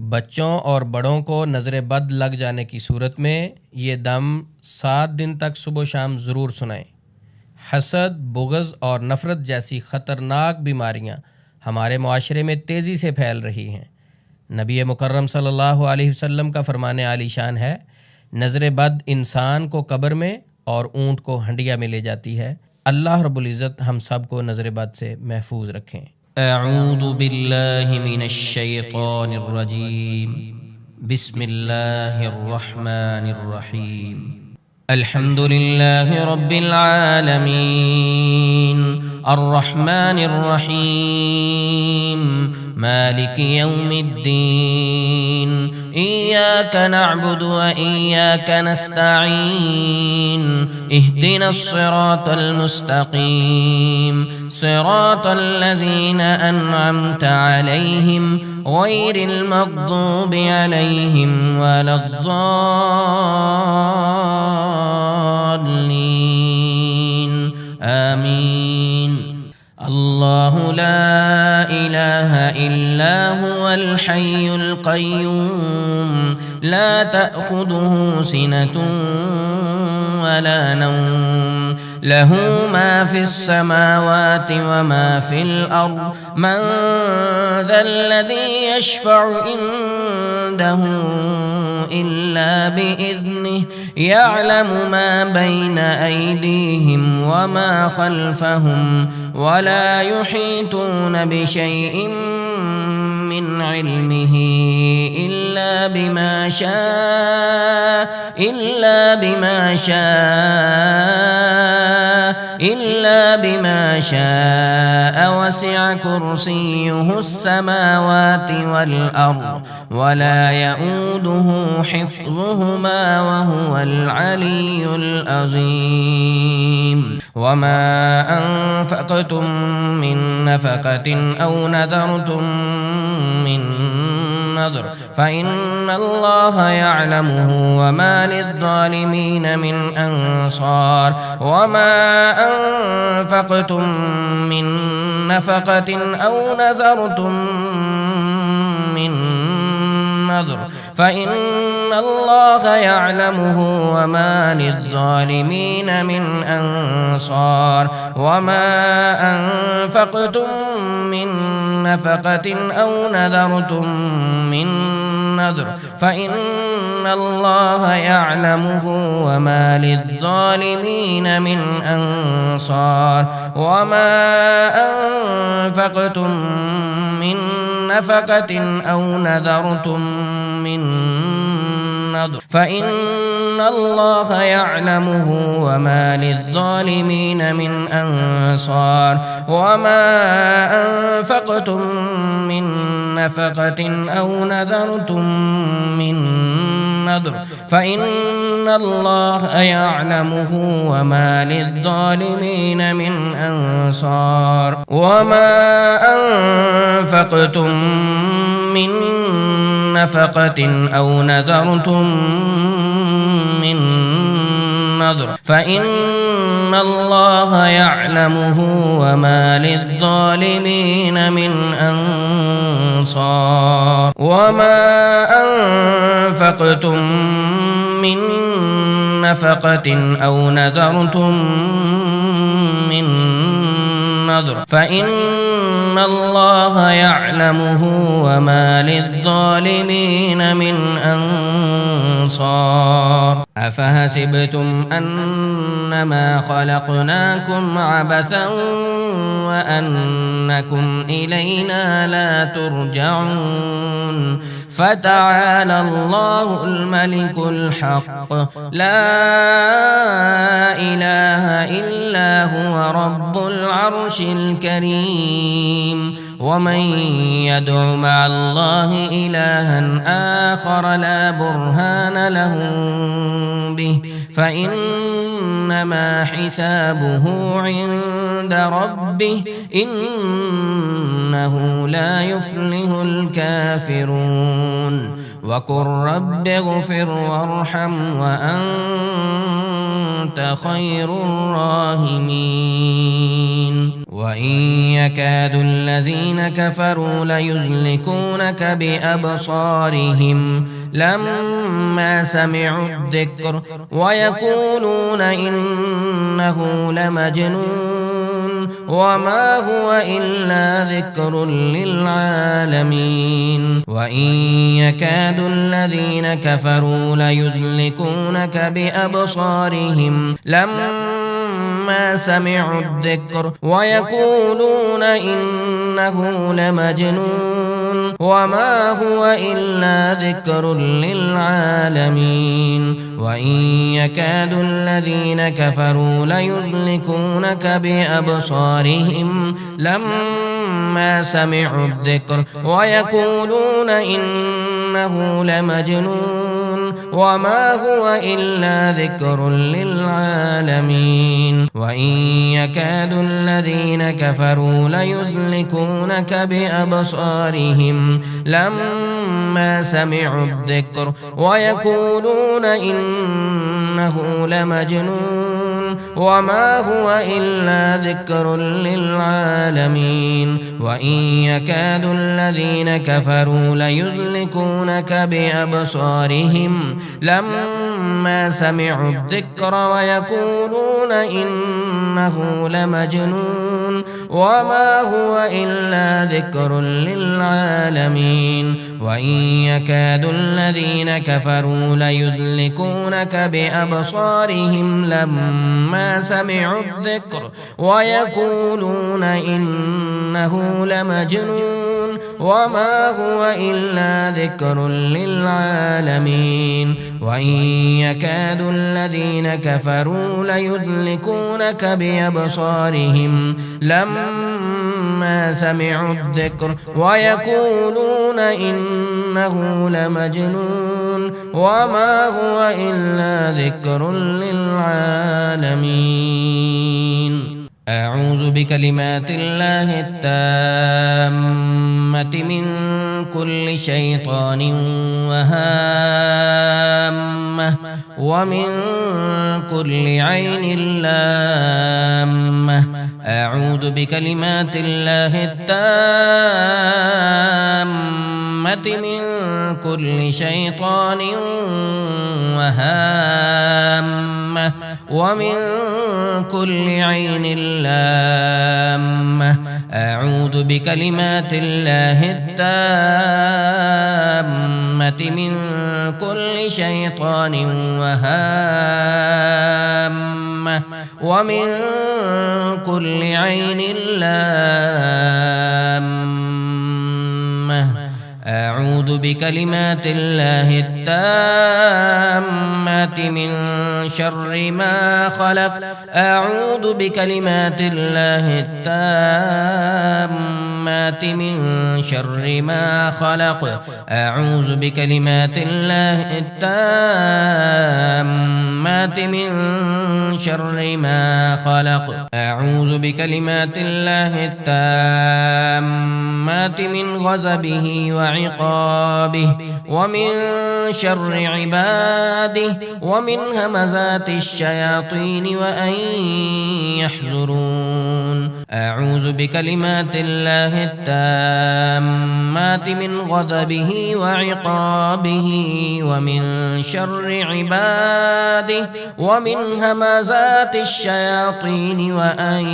बच्चों और बड़ों को नज़र बद लग जाने की सूरत में ये दम 7 दिन तक सुबह शाम ज़रूर सुनाएं। हसद, बुग़्ज़ और नफ़रत जैसी ख़तरनाक बीमारियां हमारे मुआशरे में तेज़ी से फैल रही हैं। नबी मुकर्रम सल्लल्लाहु अलैहि वसल्लम का फ़रमाने आलीशान है, नज़र बद इंसान को कब्र में और ऊँट को हंडिया में ले जाती है। अल्लाह रब्बुल इज़्ज़त हम सब को नज़र बद से महफूज रखें। अऊज़ु बिल्लाहि मिनश शैतानिर रजीम। बिस्मिल्लाहिर रहमानिर रहीम। अल्हम्दुलिल्लाहि रब्बिल आलमीन अर्रहमानिर रहीम मालिकि यौमिद्दीन इय्याक नअबुदु व इय्याक नस्तईन इहदिनस सिरातल मुस्तकीम सिरातल लज़ीना अनअमता अलैहिम गैरिल मग़दूबि अलैहिम वलद्दाल्लीन आमीन। अल्लाहु ला इलाहा इल्ला हुवल हय्युल क़य्यूम ला तअख़ुज़ुहु सिनतुन वला नौम लहू मा फ़िस समावाति व मा फ़िल अर्ज़ मन ज़ल्लज़ी यशफ़अु इंदहु इल्ला बिइज़्निहि यअलमु मा बैन अयदीहिम व मा ख़ल्फ़हुम वला युहीतून बिशैइन मिन इल्मिहि इल्ला बिमा शाअ वसिअ कुर्सियुहुस समावाति वल अर्ज़ वला यऊदुहु हिफ़्ज़ुहुमा वहुवल अलिय्युल अज़ीम। वमा अनफ़क़्तुम मिन नफ़क़तिन औ नज़रतुम मिन नज़र फ़इन्नल्लाह यअलमुहु वमा लिज़्ज़ालिमीन मिन अंसार। वमा अनफ़क़्तुम मिन नफ़क़तिन औ नज़रतुम मिन नज़र फ़इन्नल्लाह यअलमुहु वमा लिज़्ज़ालिमीन मिन अंसार। वमा अनफ़क़्तुम मिन नफ़क़तिन औ नज़रतुम मिन नज़र फ़इन्नल्लाह यअलमुहु वमा लिज़्ज़ालिमीन मिन अंसार। वमा अनफ़क़्तुम मिन नफ़क़तिन औ नज़रतुम मिन नज़र फ़इन्नल्लाह यअलमुहु वमा लिज़्ज़ालिमीन मिन अंसार। वमा अनफ़क़्तुम मिन नफ़क़तिन औ नज़रतुम मिन नज़र फ़इन्नल्लाह यअलमुहु वमा लिज़्ज़ालिमीन मिन अंसार। वमा अनफ़क़्तुम मिन नफ़क़तिन औ नज़रतुम मिन नज़र फ़इन्नल्लाह यअलमुहु वमा लिज़्ज़ालिमीन मिन अंसार। वमा अनफ़क़्तुम मिन नफ़क़तिन औ नज़रतुम मिन नज़र फ़इन्नल्लाह यअलमुहु वमा लिज़्ज़ालिमीन मिन अंसार। अफ़हसिबतुम अन्नमा ख़लक़नाकुम अबसन व अन्नकुम इलैना ला तुरजऊन फ़तआला अल्लाहुल मलिकुल हक़्क़ ला इलाहा इल्ला हुवा रब्बुल अर्शिल करीम। वमन यदउ मअल्लाहि इलाहन आखर ला बुरहान लहु बिहि फ़इन्नमा हिसाबुहु इन्द रब्बिहि इन्नहु ला युफ़्लिहुल काफ़िरून। वक़ुल रब्बि इग़फ़िर वरहम व अन्त ख़ैरुर राहिमीन। व وإن يكاد الذين كفروا ليزلقونك بأبصارهم لما سمعوا الذكر ويقولون إنه لمجنون وما هو إلا ذكر للعالمين. وإن يكاد الذين كفروا ليزلقونك بأبصارهم لما سمعوا الذكر ويقولون إنه لمجنون وما هو إلا ذكر للعالمين. وإن يكاد الذين كفروا ليزلقونك بأبصارهم لما سمعوا الذكر ويقولون إنه لمجنون وما هو إلا ذكر للعالمين. وإن يكاد الذين كفروا ليزلقونك بأبصارهم لما سمعوا الذكر ويقولون إنه لمجنون وما هو إلا ذكر للعالمين. وإن يكاد الذين كفروا ليزلقونك بأبصارهم لما سمعوا الذكر ويقولون إنه لمجنون وما هو إلا ذكر للعالمين. وإن يكاد الذين كفروا ليزلقونك بأبصارهم لما سمعوا الذكر ويقولون إنه لمجنون وما هو إلا ذكر للعالمين. وإن يكاد الذين كفروا ليزلقونك بأبصارهم لما سمعوا الذكر ويقولون إنه لمجنون وما هو إلا ذكر للعالمين. أعوذ بكلمات الله التامة من كل شيطان وهامة ومن كل عين لامة. أعوذ بكلمات الله التامة من كل شيطان وهامة ومن كل عين لامة. أعوذ بكلمات الله التامة من كل شيطان وهامة ومن كل عين لامة. أعوذ بكلمات الله التامة من شر ما خلق. أعوذ بكلمات الله التامة من شر ما خلق. أعوذ بكلمات الله التامة من شر ما خلق. أعوذ بكلمات الله التامة من غضبه وعقابه ومن شر عباده ومن همزات الشياطين وأن يحضرون. أعوذ بكلمات الله التامات من غضبه وعقابه ومن شر عباده ومن همزات الشياطين وأن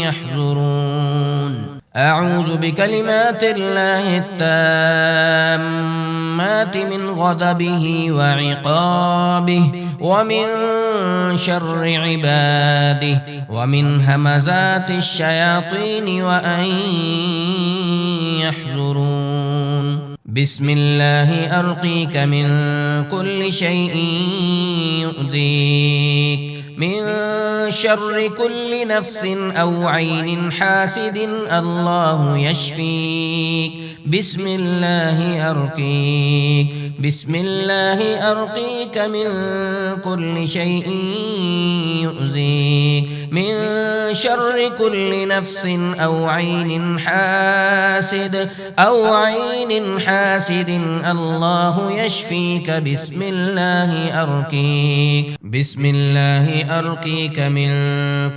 يحضرون. أعوذ بكلمات الله التامات من غضبه وعقابه ومن شر عباده ومن همزات الشياطين وأن يحضرون. بسم الله أرقيك من كل شيء يؤذيك من شر كل نفس أو عين حاسد الله يشفيك. بسم الله أرقيك. بسم الله أرقيك من كل شيء يؤذيك من شر كل نفس أو عين حاسد الله يشفيك بسم الله أرقيك من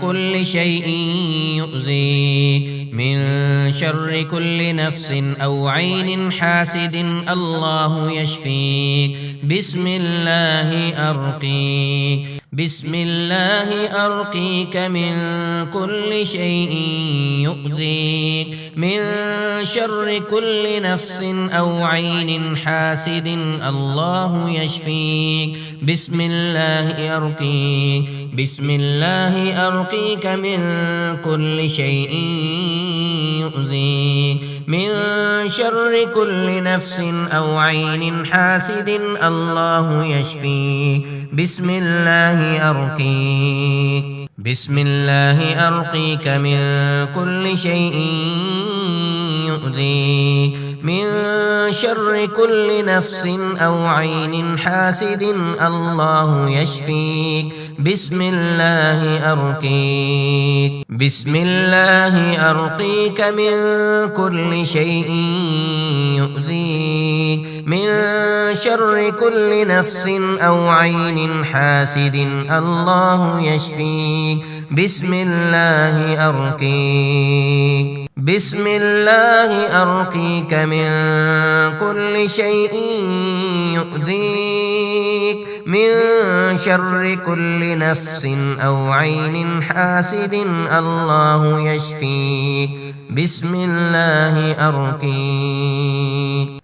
كل شيء يؤذيك من شر كل نفس أو عين حاسد الله يشفيك بسم الله أرقيك من كل شيء يؤذيك من شر كل نفس أو عين حاسد الله يشفيك بسم الله أرقيك من كل شيء يؤذيك من شر كل نفس أو عين حاسد الله يشفيك بسم الله أرقيك من كل شيء يؤذيك من شر كل نفس أو عين حاسد الله يشفيك بسم الله أرقيك من كل شيء يؤذيك من شر كل نفس أو عين حاسد الله يشفيك بسم الله أرقيك من كل شيء يؤذيك من شر كل نفس أو عين حاسد الله يشفيك بسم الله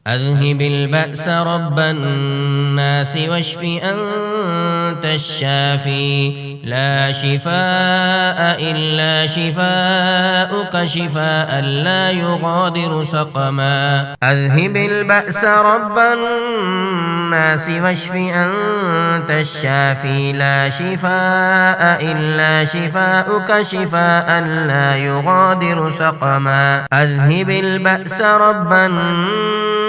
أذهب البأس رب الناس واشف أنت الشافي لا شفاء إلا شفاؤك شفاء لا يغادر سقما أذهب البأس رب الناس واشف أنت الشافي لا شفاء إلا شفاؤك شفاء لا يغادر سقما أذهب البأس رب الناس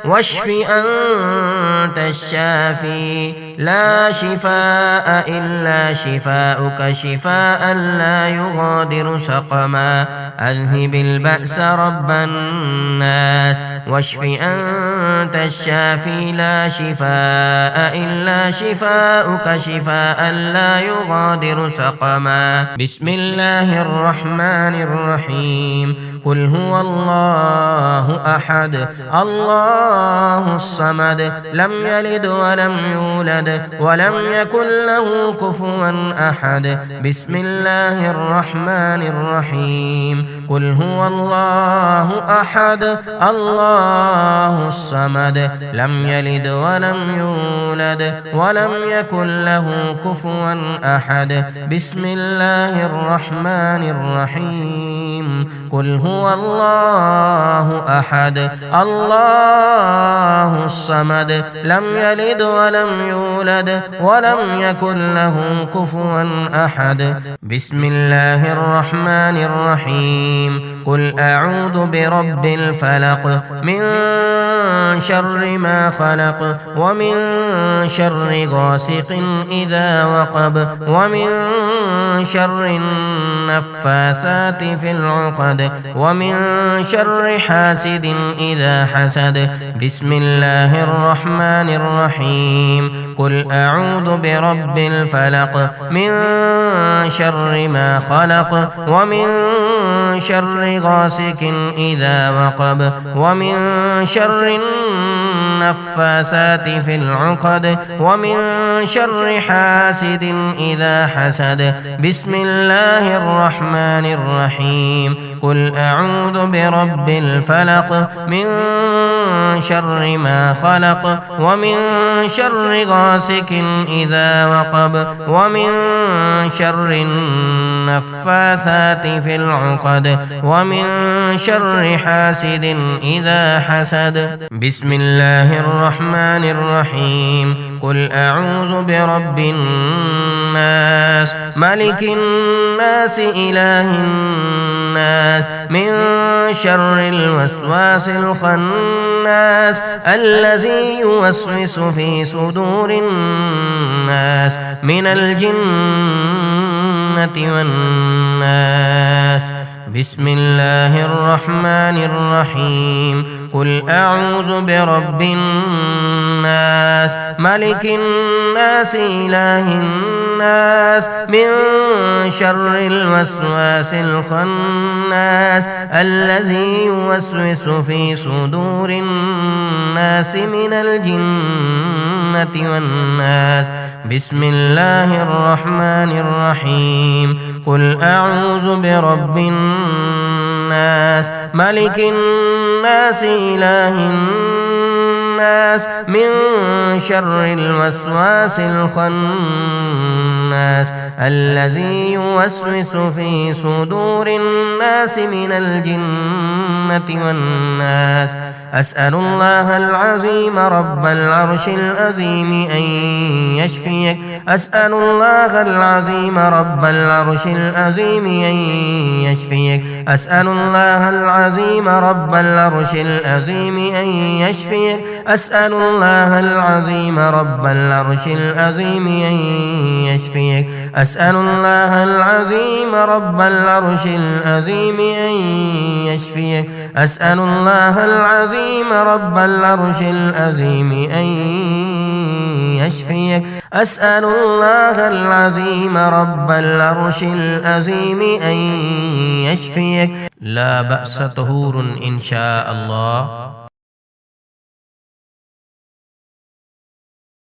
واشف أنت الشافي لا شفاء إلا شفاؤك شفاء لا يغادر سقما أذهب البأس رب الناس واشف أنت الشافي لا شفاء إلا شفاؤك شفاء لا يغادر سقما بسم الله الرحمن الرحيم قل هو الله أحد الله الصمد لم يلد ولم يولد ولم يكن له كفوا أحد بسم الله الرحمن الرحيم قل هو الله أحد الله الصمد لم يلد ولم يولد ولم يكن له كفوا أحد بسم الله الرحمن الرحيم قل هو الله أحد الله الصمد لم يلد ولم يولد ولم يكن له كفوا أحد بسم الله الرحمن الرحيم قل أعوذ برب الفلق من شر ما خلق ومن شر غاسق إذا وقب ومن شر النفاثات في العقد ومن شر حاسد إذا حسد بسم الله الرحمن الرحيم قل أعوذ برب الفلق من شر ما خلق ومن شر غاسق إذا وقب ومن شر النفاثات في العقد ومن شر حاسد إذا حسد بسم الله الرحمن الرحيم قل أعوذ برب الفلق من شر ما خلق ومن شر غاسق إذا وقب ومن شر النفاثات في العقد ومن شر حاسد إذا حسد بسم الله الرحمن الرحيم قل أعوذ برب الناس ملك الناس إله الناس من شر الوسواس الخناس الذي يوسوس في صدور الناس من الجنة والناس. بسم الله الرحمن الرحيم. قل أعوذ برب الناس ملك الناس إله الناس من شر الوسواس الخناس الذي يوسوس في صدور الناس من الجنة والناس. بسم الله الرحمن الرحيم. قل أعوذ برب الناس ملك الناس إله الناس من شر الوسواس الخناس الذي يوسوس في صدور الناس من الجنة والناس. أسأل الله العظيم رب العرش العظيم أن يشفيك. أسأل الله العظيم رب العرش العظيم أن يشفيك. أسأل الله العظيم رب العرش العظيم أن يشفيك. أسأل الله العظيم رب العرش العظيم أن يشفيك. أسأل الله العظيم رب العرش العظيم أن يشفيك. أسأل الله العظيم رب العرش العظيم أن يشفيك. أسأل الله العظيم رب العرش العظيم أن يشفيك. لا بأس طهور إن شاء الله.